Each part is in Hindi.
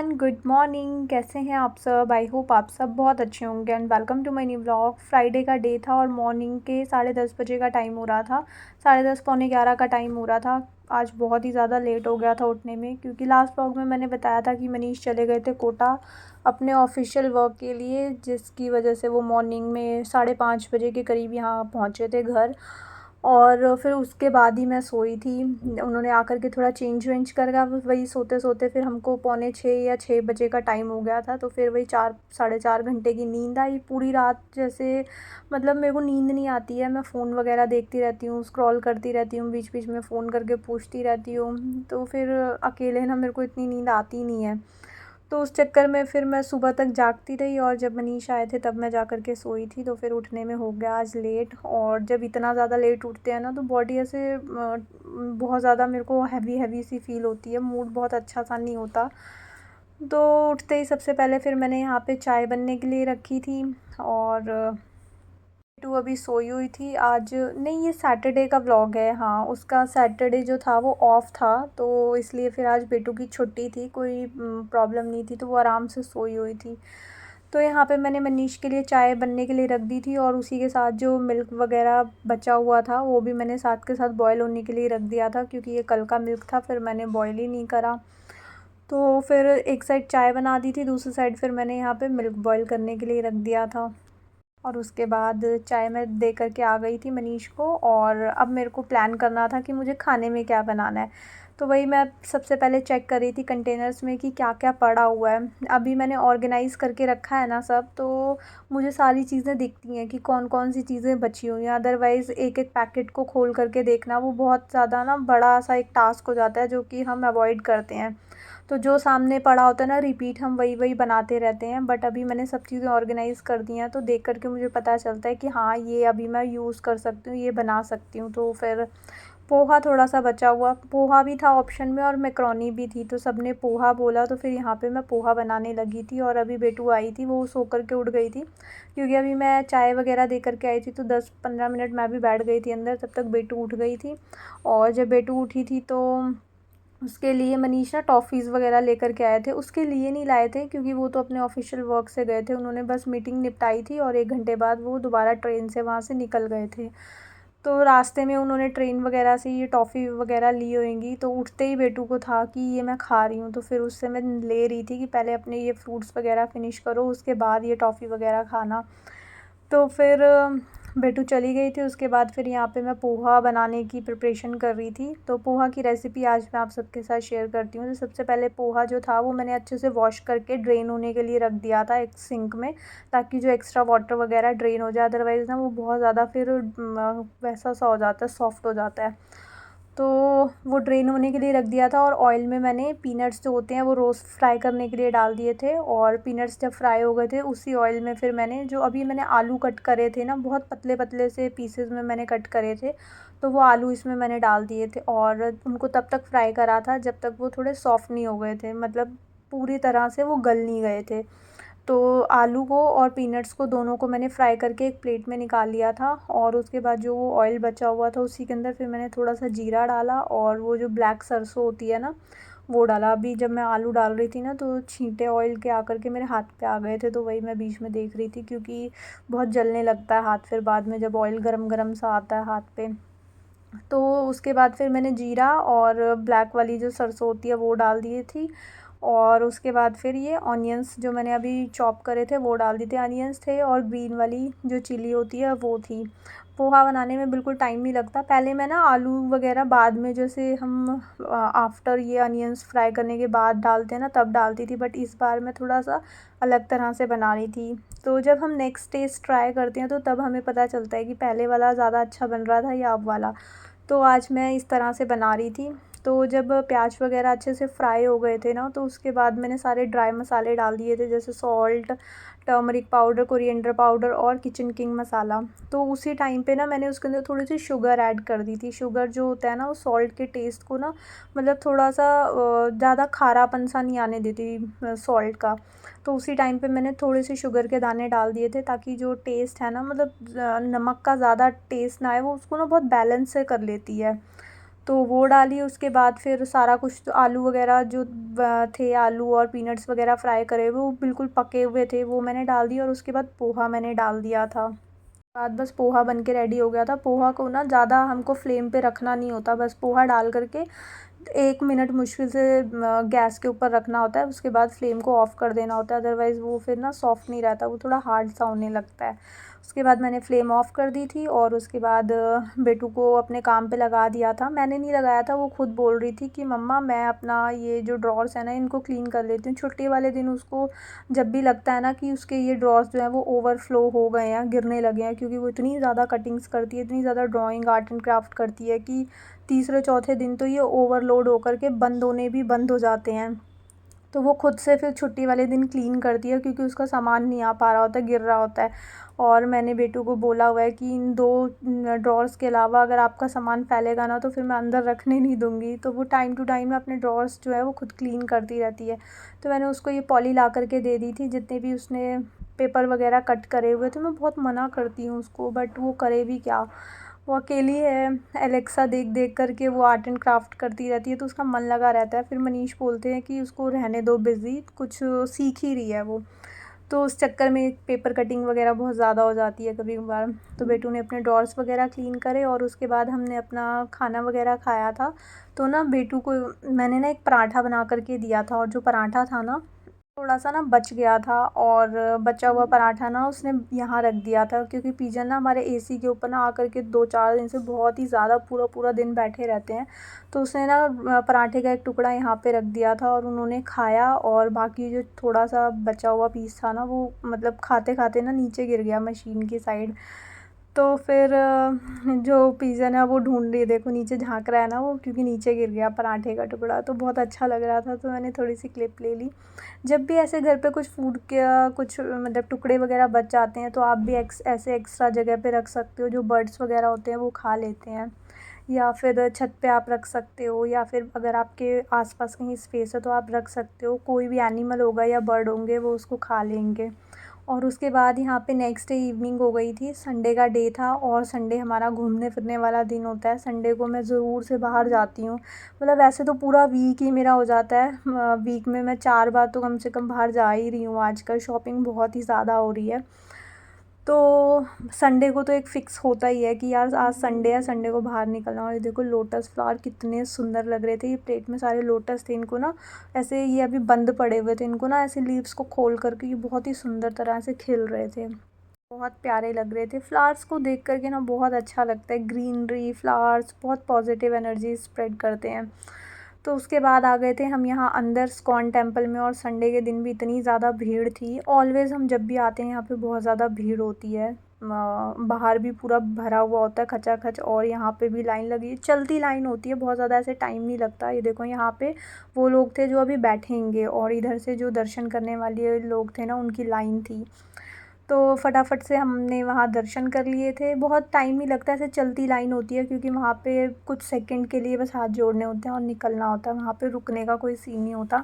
Everyone, good morning. कैसे हैं आप सब? आई होप आप सब बहुत अच्छे होंगे and welcome to my new vlog. Friday का डे था और मॉर्निंग के 10:30 बजे का टाइम हो रहा था। 10:30 पौने 11 का टाइम हो रहा था। आज बहुत ही ज़्यादा लेट हो गया था उठने में, क्योंकि लास्ट व्लॉग में मैंने बताया था कि मनीष चले गए थे कोटा अपने ऑफिशियल वर्क के लिए, जिसकी वजह से वो मॉर्निंग में 5:30 बजे के करीब यहाँ पहुँचे थे घर। और फिर उसके बाद ही मैं सोई थी। उन्होंने आकर के थोड़ा चेंज वेंज कर गया, वही सोते सोते फिर हमको पौने 6 या 6 बजे का टाइम हो गया था। तो फिर वही 4 साढ़े 4 घंटे की नींद आई पूरी रात। जैसे मतलब मेरे को नींद नहीं आती है, मैं फ़ोन वगैरह देखती रहती हूँ, स्क्रॉल करती रहती हूँ, बीच बीच में फ़ोन करके पूछती रहती हूँ। तो फिर अकेले ना मेरे को इतनी नींद आती नहीं है। तो उस चक्कर में फिर मैं सुबह तक जागती रही और जब मनीष आए थे तब मैं जा कर के सोई थी। तो फिर उठने में हो गया आज लेट। और जब इतना ज़्यादा लेट उठते हैं ना तो बॉडी ऐसे बहुत ज़्यादा मेरे को हैवी हैवी सी फील होती है, मूड बहुत अच्छा सा नहीं होता। तो उठते ही सबसे पहले फिर मैंने यहाँ पे चाय बनने के लिए रखी थी। और बिट्टू अभी सोई हुई थी। आज नहीं, ये सैटरडे का व्लॉग है। हाँ, उसका सैटरडे जो था वो ऑफ था, तो इसलिए फिर आज बिट्टू की छुट्टी थी, कोई प्रॉब्लम नहीं थी, तो वो आराम से सोई हुई थी। तो यहाँ पे मैंने मनीष के लिए चाय बनने के लिए रख दी थी और उसी के साथ जो मिल्क वगैरह बचा हुआ था वो भी मैंने साथ के साथ बॉयल होने के लिए रख दिया था, क्योंकि ये कल का मिल्क था, फिर मैंने बॉयल ही नहीं करा। तो फिर एक साइड चाय बना दी थी, दूसरी साइड फिर मैंने यहाँ पे मिल्क बॉयल करने के लिए रख दिया था। और उसके बाद चाय मैं दे कर के आ गई थी मनीष को। और अब मेरे को प्लान करना था कि मुझे खाने में क्या बनाना है। तो वही मैं सबसे पहले चेक कर रही थी कंटेनर्स में कि क्या क्या पड़ा हुआ है। अभी मैंने ऑर्गेनाइज़ करके रखा है ना सब, तो मुझे सारी चीज़ें दिखती हैं कि कौन कौन सी चीज़ें बची हुई हैं। अदरवाइज़ एक एक पैकेट को खोल करके देखना वो बहुत ज़्यादा ना बड़ा सा एक टास्क हो जाता है, जो कि हम अवॉइड करते हैं। तो जो सामने पड़ा होता है ना, रिपीट हम वही वही बनाते रहते हैं। बट अभी मैंने सब चीज़ें ऑर्गेनाइज़ कर दी हैं, तो देख कर के मुझे पता चलता है कि हाँ, ये अभी मैं यूज़ कर सकती हूँ, ये बना सकती हूँ। तो फिर पोहा थोड़ा सा बचा हुआ, पोहा भी था ऑप्शन में और मैक्रोनी भी थी, तो सबने पोहा बोला, तो फिर यहाँ पे मैं पोहा बनाने लगी थी। और अभी बेटू आई थी, वो सो कर के उठ गई थी, क्योंकि अभी मैं चाय वगैरह दे करके आई थी। तो 10-15 मिनट मैं भी बैठ गई थी अंदर, तब तक बेटू उठ गई थी। और जब बेटू उठी थी तो उसके लिए मनीष ना टॉफ़ीज़ वगैरह लेकर के आए थे। उसके लिए नहीं लाए थे, क्योंकि वो तो अपने ऑफिशियल वर्क से गए थे, उन्होंने बस मीटिंग निपटाई थी और 1 घंटे बाद वो दोबारा ट्रेन से वहाँ से निकल गए थे। तो रास्ते में उन्होंने ट्रेन वगैरह से ये टॉफ़ी वगैरह ली होंगी, तो उठते ही बेटू को था कि ये मैं खा रही हूँ। तो फिर उससे मैं ले रही थी कि पहले अपने ये फ्रूट्स वगैरह फ़िनिश करो, उसके बाद ये टॉफ़ी वगैरह खाना। तो फिर बेटू चली गई थी। उसके बाद फिर यहाँ पे मैं पोहा बनाने की प्रिपरेशन कर रही थी। तो पोहा की रेसिपी आज मैं आप सबके साथ शेयर करती हूँ। तो सबसे पहले पोहा जो था वो मैंने अच्छे से वॉश करके ड्रेन होने के लिए रख दिया था एक सिंक में, ताकि जो एक्स्ट्रा वाटर वगैरह ड्रेन हो जाए। अदरवाइज़ ना वो बहुत ज़्यादा फिर वैसा सा हो जाता है, सॉफ्ट हो जाता है। तो वो ड्रेन होने के लिए रख दिया था। और ऑयल में मैंने पीनट्स जो होते हैं वो रोस्ट फ्राई करने के लिए डाल दिए थे। और पीनट्स जब फ्राई हो गए थे, उसी ऑयल में फिर मैंने जो अभी मैंने आलू कट करे थे ना, बहुत पतले पतले से पीसेस में मैंने कट करे थे, तो वो आलू इसमें मैंने डाल दिए थे और उनको तब तक फ्राई करा था जब तक वो थोड़े सॉफ्ट नहीं हो गए थे, मतलब पूरी तरह से वो गल नहीं गए थे। तो आलू को और पीनट्स को दोनों को मैंने फ्राई करके एक प्लेट में निकाल लिया था। और उसके बाद जो वो ऑयल बचा हुआ था उसी के अंदर फिर मैंने थोड़ा सा जीरा डाला और वो जो ब्लैक सरसों होती है ना, वो डाला। अभी जब मैं आलू डाल रही थी ना, तो छींटे ऑयल के आकर के मेरे हाथ पे आ गए थे, तो वही मैं बीच में देख रही थी, क्योंकि बहुत जलने लगता है हाथ फिर बाद में जब ऑयल गरम गरम सा आता है हाथ पे। तो उसके बाद फिर मैंने जीरा और ब्लैक वाली जो सरसों होती है वो डाल दिए थी। और उसके बाद फिर ये ऑनियंस जो मैंने अभी चॉप करे थे वो डाल दिए थे, अनियंस थे और ग्रीन वाली जो चिली होती है वो थी। पोहा बनाने में बिल्कुल टाइम नहीं लगता। पहले मैं ना आलू वगैरह बाद में, जैसे हम आफ्टर ये अनियंस फ्राई करने के बाद डालते हैं ना, तब डालती थी, बट इस बार मैं थोड़ा सा अलग तरह से बना रही थी। तो जब हम नेक्स्ट टेस्ट ट्राई करते हैं तो तब हमें पता चलता है कि पहले वाला ज़्यादा अच्छा बन रहा था या अब वाला। तो आज मैं इस तरह से बना रही थी। तो जब प्याज वगैरह अच्छे से फ्राई हो गए थे ना, तो उसके बाद मैंने सारे ड्राई मसाले डाल दिए थे, जैसे salt, turmeric powder, coriander powder और किचन किंग मसाला। तो उसी टाइम पे ना मैंने उसके अंदर थोड़ी सी शुगर ऐड कर दी थी। शुगर जो होता है ना, वो सॉल्ट के टेस्ट को ना, मतलब थोड़ा सा ज़्यादा खारापन सा नहीं आने देती सॉल्ट का। तो उसी टाइम पे मैंने थोड़े से शुगर के दाने डाल दिए थे, ताकि जो टेस्ट है ना, मतलब नमक का ज़्यादा टेस्ट ना आए, वो उसको ना बहुत बैलेंस से कर लेती है। तो वो डाली। उसके बाद फिर सारा कुछ, तो आलू वगैरह जो थे, आलू और पीनट्स वगैरह फ्राई करे हुए, वो बिल्कुल पके हुए थे, वो मैंने डाल दिया। और उसके बाद पोहा मैंने डाल दिया था। बाद बस पोहा बन के रेडी हो गया था। पोहा को ना ज़्यादा हमको फ्लेम पे रखना नहीं होता, बस पोहा डाल करके 1 मिनट मुश्किल से गैस के ऊपर रखना होता है। उसके बाद फ्लेम को ऑफ़ कर देना होता है, अदरवाइज़ वो फिर ना सॉफ्ट नहीं रहता, वो थोड़ा हार्ड सा होने लगता है। उसके बाद मैंने फ्लेम ऑफ़ कर दी थी और उसके बाद बेटू को अपने काम पे लगा दिया था। मैंने नहीं लगाया था, वो खुद बोल रही थी कि मम्मा मैं अपना ये जो ड्रॉर्स है ना इनको क्लीन कर लेती हूँ। छुट्टी वाले दिन उसको जब भी लगता है ना कि उसके ये ड्रॉर्स जो हैं वो ओवरफ्लो हो गए हैं, गिरने लगे हैं, क्योंकि वो इतनी ज़्यादा कटिंग्स करती है, इतनी ज़्यादा ड्राइंग आर्ट एंड क्राफ्ट करती है कि तीसरे चौथे दिन तो ये ओवरलोड होकर के बंद होने भी बंद हो जाते हैं। तो वो खुद से फिर छुट्टी वाले दिन क्लीन करती है, क्योंकि उसका सामान नहीं आ पा रहा होता, गिर रहा होता है। और मैंने बेटू को बोला हुआ है कि इन 2 ड्रॉर्स के अलावा अगर आपका सामान फैलेगा ना तो फिर मैं अंदर रखने नहीं दूँगी। तो वो टाइम टू टाइम ना अपने ड्रॉर्स जो है वो खुद क्लीन करती रहती है। तो मैंने उसको ये पॉली ला कर के दे दी थी, जितने भी उसने पेपर वगैरह कट करे हुए थे। मैं बहुत मना करती हूँ उसको, बट वो करे भी क्या। वो अकेली है, एलेक्सा देख देख कर के वो आर्ट एंड क्राफ्ट करती रहती है, तो उसका मन लगा रहता है। फिर मनीष बोलते हैं कि उसको रहने दो बिज़ी, कुछ सीख ही रही है वो। तो उस चक्कर में पेपर कटिंग वगैरह बहुत ज़्यादा हो जाती है कभी कभार। तो बेटू ने अपने ड्रॉर्स वगैरह क्लीन करे और उसके बाद हमने अपना खाना वगैरह खाया था। तो ना बेटू को मैंने ना एक पराठा बना कर के दिया था, और जो पराठा था ना थोड़ा-सा ना बच गया था, और बचा हुआ पराठा ना उसने यहाँ रख दिया था, क्योंकि पिजन ना हमारे एसी के ऊपर ना आकर के 2-4 दिन से बहुत ही ज़्यादा पूरा-पूरा दिन बैठे रहते हैं। तो उसने ना पराठे का एक टुकड़ा यहाँ पे रख दिया था और उन्होंने खाया, और बाकी जो थोड़ा-सा बचा हुआ पीस था ना वो मतलब खाते-खाते ना नीचे गिर गया मशीन की साइड। तो फिर जो पिज़न है वो ढूँढ रही है, देखो नीचे झाँक रहा है ना वो, क्योंकि नीचे गिर गया पराठे का टुकड़ा। तो बहुत अच्छा लग रहा था, तो मैंने थोड़ी-सी क्लिप ले ली। जब भी ऐसे घर पे कुछ फूड का कुछ मतलब टुकड़े वगैरह बच जाते हैं, तो आप भी ऐसे एक्स्ट्रा जगह पे रख सकते हो, जो बर्ड्स वगैरह होते हैं वो खा लेते हैं। या फिर छत पे आप रख सकते हो, या फिर अगर आपके आस-पास कहीं स्पेस है तो आप रख सकते हो। कोई भी एनिमल होगा या बर्ड होंगे वो उसको खा लेंगे। और उसके बाद यहाँ पे नेक्स्ट डे इवनिंग हो गई थी, संडे का डे था, और संडे हमारा घूमने फिरने वाला दिन होता है। संडे को मैं ज़रूर से बाहर जाती हूँ, मतलब वैसे तो पूरा वीक ही मेरा हो जाता है, वीक में मैं 4 बार तो कम से कम बाहर जा ही रही हूँ। आजकल शॉपिंग बहुत ही ज़्यादा हो रही है। तो संडे को तो एक फ़िक्स होता ही है कि यार आज संडे है, संडे को बाहर निकलना। और ये देखो लोटस फ्लावर कितने सुंदर लग रहे थे, ये प्लेट में सारे लोटस थे। इनको ना ऐसे, ये अभी बंद पड़े हुए थे, इनको ना ऐसे लीव्स को खोल करके ये बहुत ही सुंदर तरह से खिल रहे थे, बहुत प्यारे लग रहे थे। फ्लावर्स को देख कर के ना बहुत अच्छा लगता है, ग्रीनरी फ्लावर्स बहुत पॉजिटिव एनर्जी स्प्रेड करते हैं। तो उसके बाद आ गए थे हम यहाँ अंदर इस्कॉन टेम्पल में, और संडे के दिन भी इतनी ज़्यादा भीड़ थी। ऑलवेज़ हम जब भी आते हैं यहाँ पे बहुत ज़्यादा भीड़ होती है। बाहर भी पूरा भरा हुआ होता है खचाखच, और यहाँ पे भी लाइन लगी, चलती लाइन होती है, बहुत ज़्यादा ऐसे टाइम नहीं लगता। ये देखो यहाँ पे वो लोग थे जो अभी बैठेंगे, और इधर से जो दर्शन करने वाले लोग थे ना उनकी लाइन थी। तो फटाफट से हमने वहाँ दर्शन कर लिए थे। बहुत टाइम नहीं लगता, ऐसे चलती लाइन होती है, क्योंकि वहाँ पे कुछ सेकंड के लिए बस हाथ जोड़ने होते हैं और निकलना होता है, वहाँ पे रुकने का कोई सीन नहीं होता।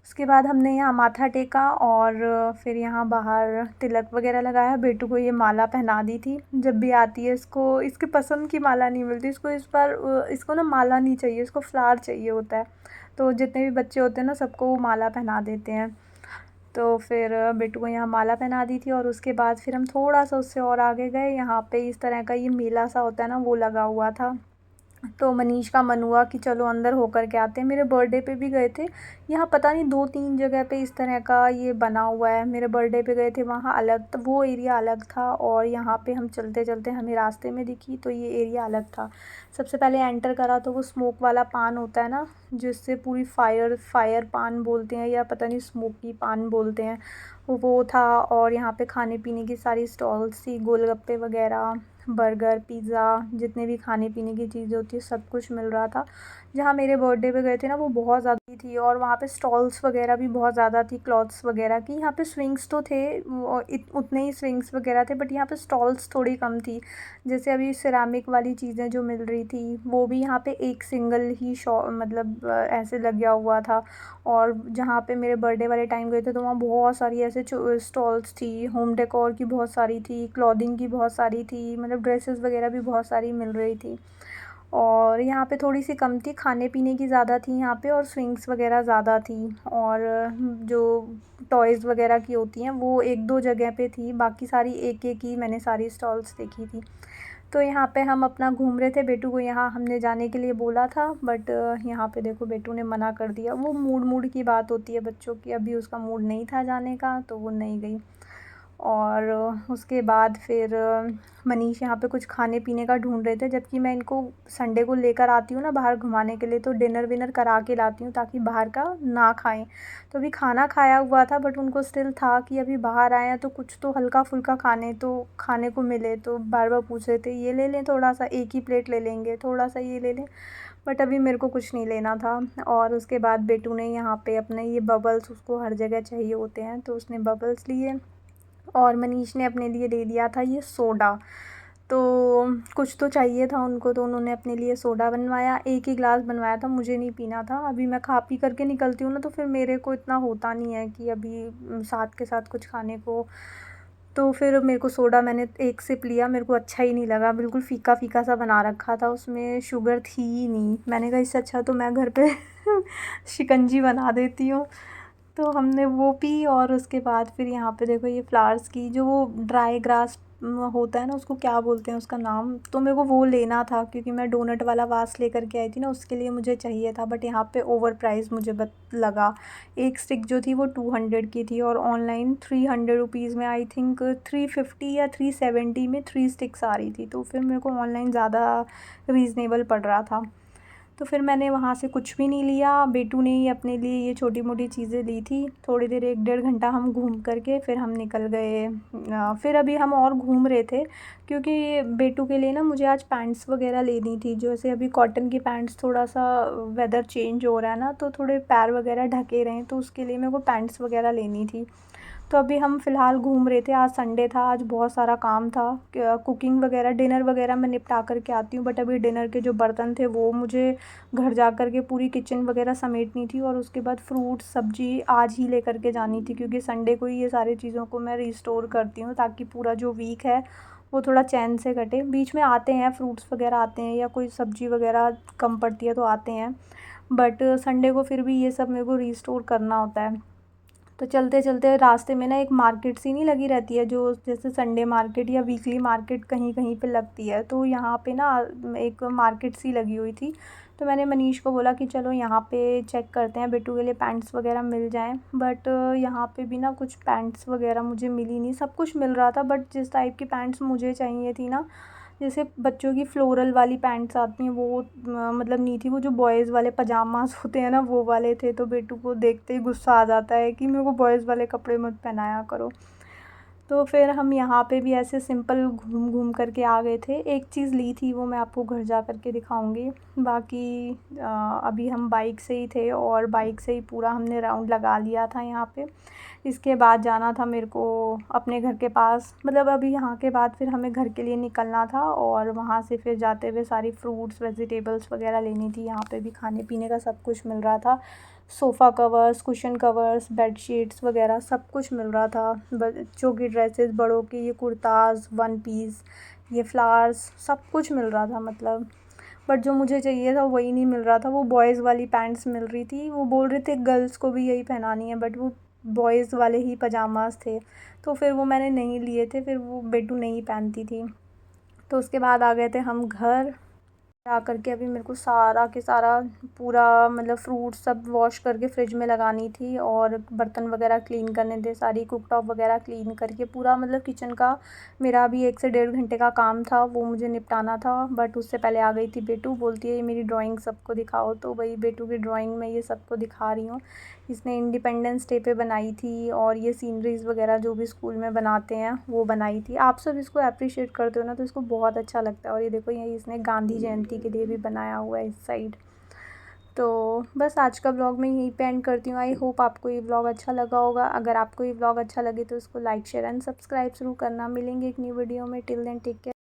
उसके बाद हमने यहाँ माथा टेका, और फिर यहाँ बाहर तिलक वगैरह लगाया। बेटू को ये माला पहना दी थी, जब भी आती है इसको इसकी पसंद की माला नहीं मिलती इसको, इस बार इसको ना माला नहीं चाहिए, इसको फ्लावर चाहिए होता है। तो जितने भी बच्चे होते हैं ना सबको वो माला पहना देते हैं। तो फिर बेटू को यहाँ माला पहना दी थी, और उसके बाद फिर हम थोड़ा-सा उससे और आगे गए। यहाँ पे इस तरह का ये मेला सा होता है ना, वो लगा हुआ था। तो मनीष का मन हुआ कि चलो अंदर होकर के आते हैं। मेरे बर्थडे पे भी गए थे। यहाँ पता नहीं 2-3 जगह पे इस तरह का ये बना हुआ है। मेरे बर्थडे पे गए थे वहाँ अलग, तो वो एरिया अलग था, और यहाँ पे हम चलते-चलते हमें रास्ते में दिखी तो ये एरिया अलग था। सबसे पहले एंटर करा तो वो स्मोक वाला पान होता है ना, जिससे पूरी फायर पान बोलते हैं, या पता नहीं स्मोकी पान बोलते हैं, वो था। और यहाँ पे खाने-पीने की सारी स्टॉल्स थी, गोलगप्पे वगैरह, बर्गर, पिज़्ज़ा, जितने भी खाने-पीने की चीज़ें होती हैं सब कुछ मिल रहा था। जहाँ मेरे बर्थडे पे गए थे ना वो बहुत ज़्यादा थी, और वहाँ पे स्टॉल्स वगैरह भी बहुत ज़्यादा थी क्लॉथ्स वगैरह की। यहाँ पे स्विंग्स तो थे, वो उतने ही स्विंग्स वगैरह थे, बट यहाँ पे स्टॉल्स थोड़ी कम थी। जैसे अभी सिरेमिक वाली चीज़ें जो मिल रही थी वो भी यहाँ पे एक सिंगल ही मतलब ऐसे लगा हुआ था। और जहाँ पे मेरे बर्थडे वाले टाइम गए थे तो वहाँ बहुत सारी ऐसे स्टॉल्स थी, होम डेकोर की बहुत सारी थी, क्लॉथिंग की बहुत सारी थी, मतलब ड्रेसेस वगैरह भी बहुत सारी मिल रही थी। और यहाँ पे थोड़ी सी कम थी, खाने पीने की ज़्यादा थी यहाँ पे, और स्विंग्स वगैरह ज़्यादा थी। और जो टॉयज़ वगैरह की होती हैं वो एक दो जगह पे थी, बाकी सारी एक एक ही मैंने सारी स्टॉल्स देखी थी। तो यहाँ पे हम अपना घूम रहे थे, बेटू को यहाँ हमने जाने के लिए बोला था, बट यहाँ पे देखो बेटू ने मना कर दिया। वो मूड की बात होती है बच्चों की, अभी उसका मूड नहीं था जाने का तो वो नहीं गई। और उसके बाद फिर मनीष यहाँ पे कुछ खाने पीने का ढूंढ रहे थे, जबकि मैं इनको संडे को लेकर आती हूँ ना बाहर घुमाने के लिए, तो डिनर विनर करा के लाती हूँ ताकि बाहर का ना खाएं। तो अभी खाना खाया हुआ था, बट उनको स्टिल था कि अभी बाहर आए हैं तो कुछ तो हल्का फुल्का खाने को मिले, तो बार बार पूछ रहे थे ये ले लें थोड़ा सा, एक ही प्लेट ले लेंगे, थोड़ा सा ये ले लें। बट अभी मेरे को कुछ नहीं लेना था। और उसके बाद बेटू ने यहाँ पे अपने ये बबल्स, उसको हर जगह चाहिए होते हैं, तो उसने बबल्स लिए। और मनीष ने अपने लिए ले लिया था ये सोडा। तो कुछ तो चाहिए था उनको, तो उन्होंने अपने लिए सोडा बनवाया, एक ही ग्लास बनवाया था, मुझे नहीं पीना था। अभी मैं खा पी करके निकलती हूँ ना, तो फिर मेरे को इतना होता नहीं है कि अभी साथ के साथ कुछ खाने को। तो फिर मेरे को सोडा, मैंने एक सिप लिया, मेरे को अच्छा ही नहीं लगा, बिल्कुल फ़ीका फ़ीका सा बना रखा था, उसमें शुगर थी ही नहीं। मैंने कहा इससे अच्छा तो मैं घर पे शिकंजी बना देती हूँ। तो हमने वो पी। और उसके बाद फिर यहाँ पे देखो ये फ्लावर्स की जो वो ड्राई ग्रास होता है ना, उसको क्या बोलते हैं उसका नाम, तो मेरे को वो लेना था क्योंकि मैं डोनट वाला वास लेकर के आई थी ना, उसके लिए मुझे चाहिए था। बट यहाँ पे ओवर प्राइस मुझे लगा। एक स्टिक जो थी वो 200 की थी, और ऑनलाइन 300 रुपीज़ में, आई थिंक 350 या 370 में 3 स्टिक्स आ रही थी। तो फिर मेरे को ऑनलाइन ज़्यादा रीज़नेबल पड़ रहा था। तो फिर मैंने वहाँ से कुछ भी नहीं लिया, बेटू ने ही अपने लिए ये छोटी मोटी चीज़ें ली थी। थोड़ी देर, एक डेढ़ घंटा हम घूम करके फिर हम निकल गए। फिर अभी हम और घूम रहे थे क्योंकि बेटू के लिए ना मुझे आज पैंट्स वगैरह लेनी थी। जैसे अभी कॉटन की पैंट्स, थोड़ा सा वेदर चेंज हो रहा है ना, तो थोड़े पैर वगैरह ढके रहें, तो उसके लिए मेरे को पैंट्स वगैरह लेनी थी। तो अभी हम फ़िलहाल घूम रहे थे, आज संडे था, आज बहुत सारा काम था। कुकिंग वगैरह, डिनर वगैरह मैं निपटा कर के आती हूँ, बट अभी डिनर के जो बर्तन थे वो मुझे घर जा कर के पूरी किचन वगैरह समेटनी थी। और उसके बाद फ्रूट सब्ज़ी आज ही लेकर के जानी थी, क्योंकि संडे को ही ये सारी चीज़ों को मैं रिस्टोर करती हूँ ताकि पूरा जो वीक है वो थोड़ा चैन से कटे। बीच में आते हैं फ्रूट्स वगैरह आते हैं, या कोई सब्ज़ी वगैरह कम पड़ती है तो आते हैं, बट संडे को फिर भी ये सब मेरे को रिस्टोर करना होता है। तो चलते चलते रास्ते में ना एक मार्केट सी नहीं लगी रहती है, जो जैसे संडे मार्केट या वीकली मार्केट कहीं कहीं पे लगती है, तो यहाँ पे ना एक मार्केट सी लगी हुई थी। तो मैंने मनीष को बोला कि चलो यहाँ पे चेक करते हैं, बेटू के लिए पैंट्स वगैरह मिल जाएं। बट यहाँ पे भी ना कुछ पैंट्स वगैरह मुझे मिली नहीं। सब कुछ मिल रहा था, बट जिस टाइप की पैंट्स मुझे चाहिए थी ना, जैसे बच्चों की फ्लोरल वाली पैंट्स आती हैं, वो मतलब नहीं थी। वो जो बॉयज़ वाले पजामास होते हैं ना, वो वाले थे। तो बेटू को देखते ही गुस्सा आ जाता है कि मेरे को बॉयज़ वाले कपड़े मत पहनाया करो। तो फिर हम यहाँ पे भी ऐसे सिंपल घूम घूम करके आ गए थे। एक चीज़ ली थी, वो मैं आपको घर जा कर के दिखाऊँगी। बाकी अभी हम बाइक से ही थे, और बाइक से ही पूरा हमने राउंड लगा लिया था यहाँ पे। इसके बाद जाना था मेरे को अपने घर के पास, मतलब अभी यहाँ के बाद फिर हमें घर के लिए निकलना था, और वहाँ से फिर जाते हुए सारी फ्रूट्स वेजिटेबल्स वगैरह लेनी थी। यहाँ पे भी खाने पीने का सब कुछ मिल रहा था, sofa covers, cushion covers, bedsheets वगैरह सब कुछ मिल रहा था। बच्चों की ड्रेसेस, बड़ों की ये कुर्ताज़, वन पीस, ये फ्लावर्स, सब कुछ मिल रहा था मतलब। बट जो मुझे चाहिए था वही नहीं मिल रहा था। वो बॉयज़ वाली पैंट्स मिल रही थी, वो बोल रहे थे गर्ल्स को भी यही पहनानी है, बट वो बॉयज़ वाले ही पजामास थे। तो फिर वो मैंने नहीं लिए थे, फिर वो बेटू नहीं पहनती थी। तो उसके बाद आ गए थे हम घर। आ करके अभी मेरे को सारा के सारा पूरा मतलब फ्रूट सब वॉश करके फ्रिज में लगानी थी, और बर्तन वगैरह क्लीन करने थे, सारी कुकटॉप वगैरह क्लीन करके पूरा मतलब किचन का मेरा अभी 1 से 1.5 घंटे का काम था, वो मुझे निपटाना था। बट उससे पहले आ गई थी बेटू, बोलती है ये मेरी ड्राइंग सबको दिखाओ। तो वही बेटू की ड्राइंग में ये सबको दिखा रही हूँ। इसने इंडिपेंडेंस डे पे बनाई थी, और ये सीनरीज़ वगैरह जो भी स्कूल में बनाते हैं वो बनाई थी। आप सब इसको अप्रिशिएट करते हो ना, तो इसको बहुत अच्छा लगता है। और ये देखो, ये इसने गांधी जयंती के लिए भी बनाया हुआ है इस साइड। तो बस आज का व्लॉग मैं यहीं पे एंड करती हूँ। आई होप आपको ये व्लॉग अच्छा लगा होगा। अगर आपको ये व्लॉग अच्छा लगे तो इसको लाइक शेयर एंड सब्सक्राइब ज़रूर करना। मिलेंगे एक न्यू वीडियो में। Till then take care.